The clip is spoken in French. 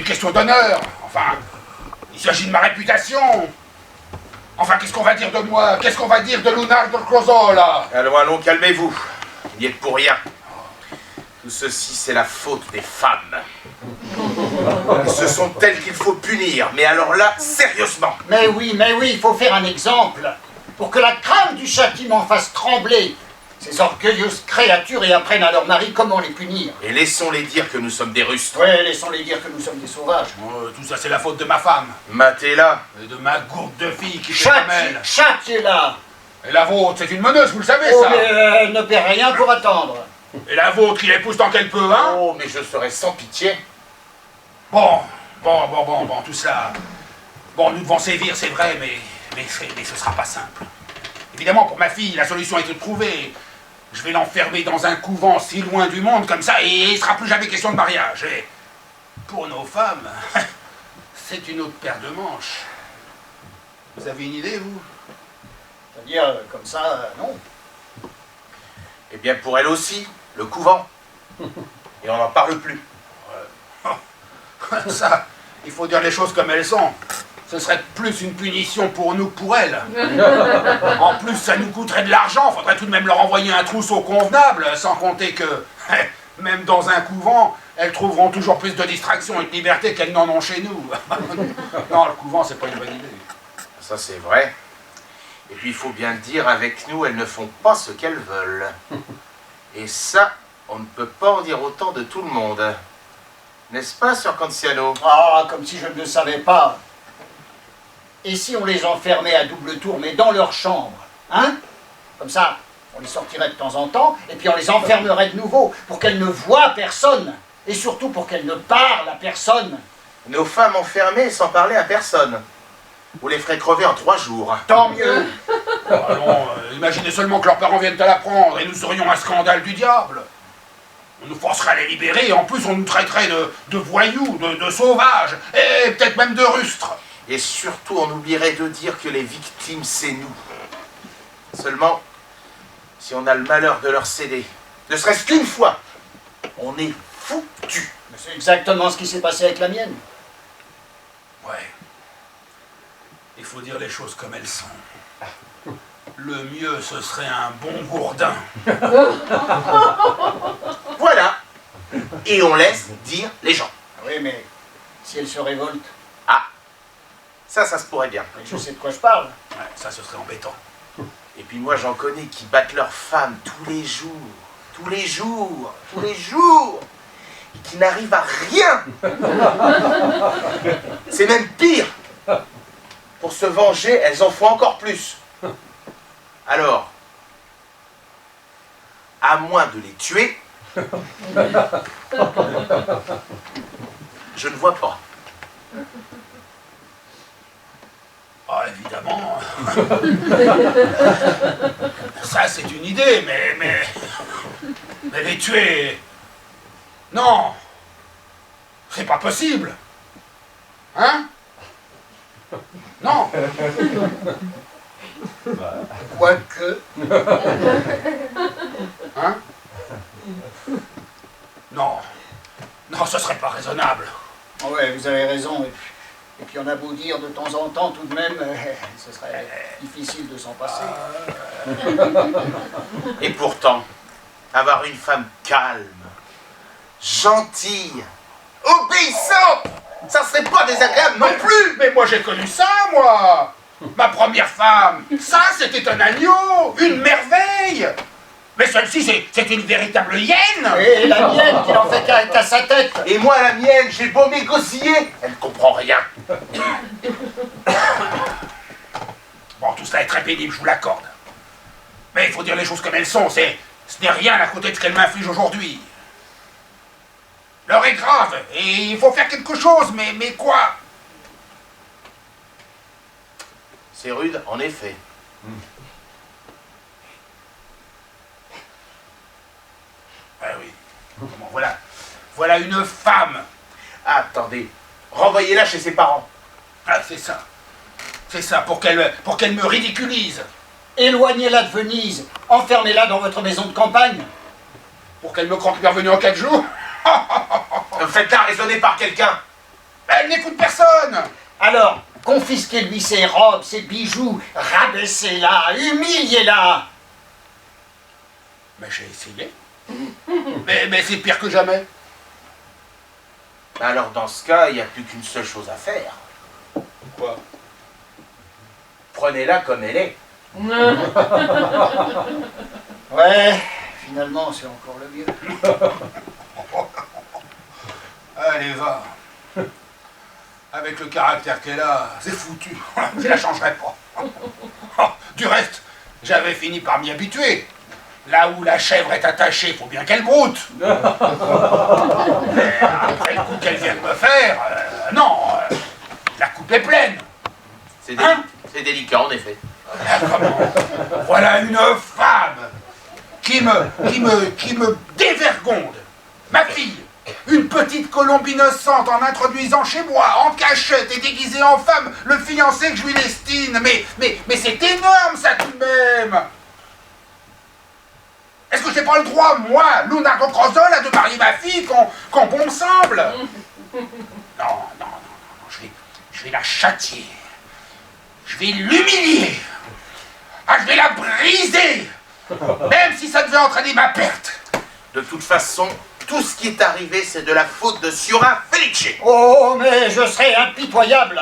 une question d'honneur. Enfin, il s'agit de ma réputation. Enfin, qu'est-ce qu'on va dire de moi? Qu'est-ce qu'on va dire de Leonardo Crozzola? Allons, calmez-vous. Vous n'y êtes pour rien. Tout ceci, c'est la faute des femmes. Ce sont elles qu'il faut punir, mais alors là, sérieusement. Mais oui, il faut faire un exemple, pour que la crainte du châtiment fasse trembler ces orgueilleuses créatures et apprennent à leur mari comment les punir. Et laissons-les dire que nous sommes des rustres. Oui, laissons-les dire que nous sommes des sauvages. Tout ça, c'est la faute de ma femme. Matez-la. Et de ma gourde de fille qui fait comme elle. Châtiez-la. Et la vôtre, c'est une meneuse, vous le savez, Oh, ça. mais elle ne perd rien pour attendre. Et la vôtre, qui l'épouse tant qu'elle peut, hein? Oh, mais je serai sans pitié. Bon, tout ça. Bon, nous devons sévir, c'est vrai, mais ce sera pas simple. Évidemment, pour ma fille, la solution est trouvée. Je vais l'enfermer dans un couvent si loin du monde comme ça, et il sera plus jamais question de mariage. Et pour nos femmes, c'est une autre paire de manches. Vous avez une idée, vous? C'est-à-dire, comme ça, non. Eh bien, pour elle aussi, le couvent. Et on n'en parle plus. Ça, il faut dire les choses comme elles sont. Ce serait plus une punition pour nous que pour elles. En plus, ça nous coûterait de l'argent. Faudrait tout de même leur envoyer un trousseau convenable, sans compter que, même dans un couvent, elles trouveront toujours plus de distraction et de liberté qu'elles n'en ont chez nous. Non, le couvent, c'est pas une bonne idée. Ça, c'est vrai. Et puis, il faut bien le dire, avec nous, elles ne font pas ce qu'elles veulent. Et ça, on ne peut pas en dire autant de tout le monde. N'est-ce pas, Sir Canziano? Ah, comme si je ne le savais pas. Et si on les enfermait à double tour, mais dans leur chambre, hein? Comme ça, on les sortirait de temps en temps, et puis on les enfermerait de nouveau, pour qu'elles ne voient personne, et surtout pour qu'elles ne parlent à personne. Nos femmes enfermées sans parler à personne. Vous les ferez crever en 3 jours. Tant mieux. Allons, imaginez seulement que leurs parents viennent à la prendre, et nous serions un scandale du diable. On nous forcerait à les libérer, et en plus on nous traiterait de voyous, de sauvages, et peut-être même de rustres. Et surtout, on oublierait de dire que les victimes, c'est nous. Seulement, si on a le malheur de leur céder, ne serait-ce qu'une fois, on est foutus. C'est exactement ce qui s'est passé avec la mienne. Ouais. Il faut dire les choses comme elles sont. Le mieux, ce serait un bon gourdin. Voilà. Et on laisse dire les gens. Oui, mais si elle se révolte, Ah, ça se pourrait bien. je sais de quoi je parle. Ouais, ça, ce serait embêtant. Et puis moi, j'en connais qui battent leurs femmes tous les jours, et qui n'arrivent à rien. C'est même pire. Pour se venger, elles en font encore plus. Alors, à moins de les tuer, je ne vois pas. Ah, évidemment. Ça, c'est une idée, mais les tuer... Non. C'est pas possible. Hein? Non. Quoique, Hein? Non. Non, ce serait pas raisonnable. ouais, vous avez raison. Et puis on a beau dire de temps en temps, tout de même, ce serait difficile de s'en passer. Et pourtant, avoir une femme calme, gentille, obéissante, ça serait pas désagréable non plus. Mais moi, j'ai connu ça, moi. Ma première femme. Ça, c'était un agneau. Une merveille. Mais celle-ci, c'est une véritable hyène. Et la mienne qui n'en fait qu'à sa tête. Et moi, la mienne, j'ai beau m'égosiller, elle ne comprend rien. Bon, tout cela est très pénible, je vous l'accorde. Mais il faut dire les choses comme elles sont. Ce n'est rien à côté de ce qu'elle m'inflige aujourd'hui. L'heure est grave et il faut faire quelque chose, mais quoi? C'est rude, en effet. Ah oui. Bon, voilà une femme. Attendez, renvoyez-la chez ses parents. Ah, c'est ça. C'est ça, pour qu'elle me ridiculise. Éloignez-la de Venise. Enfermez-la dans votre maison de campagne. Pour qu'elle me croie bien revenu en 4 jours. Faites-la raisonner par quelqu'un. Elle n'écoute personne. Alors, confisquez-lui ses robes, ses bijoux, rabaissez-la, humiliez-la. Mais j'ai essayé. mais c'est pire que jamais. Alors dans ce cas, il n'y a plus qu'une seule chose à faire. Quoi? Prenez-la comme elle est. Ouais, finalement, c'est encore le mieux. Allez, va. Avec le caractère qu'elle a, c'est foutu. Je la changerai pas. Du reste, j'avais fini par m'y habituer. Là où la chèvre est attachée, faut bien qu'elle broute. Mais après le coup qu'elle vient de me faire, non, la coupe est pleine. C'est Hein? délicat en effet. Ah, comment? Voilà une femme qui me dévergonde. Ma fille, une petite colombe innocente en introduisant chez moi, en cachette et déguisée en femme, le fiancé que je lui destine. Mais c'est énorme ça tout de même. Est-ce que j'ai pas le droit, moi, Leonardo Crozzola, de marier ma fille quand bon me semble? Non, je vais la châtier. Je vais l'humilier. Ah, je vais la briser. Même si ça devait entraîner ma perte. De toute façon, tout ce qui est arrivé, c'est de la faute de Siura Felice. Oh, mais je serai impitoyable.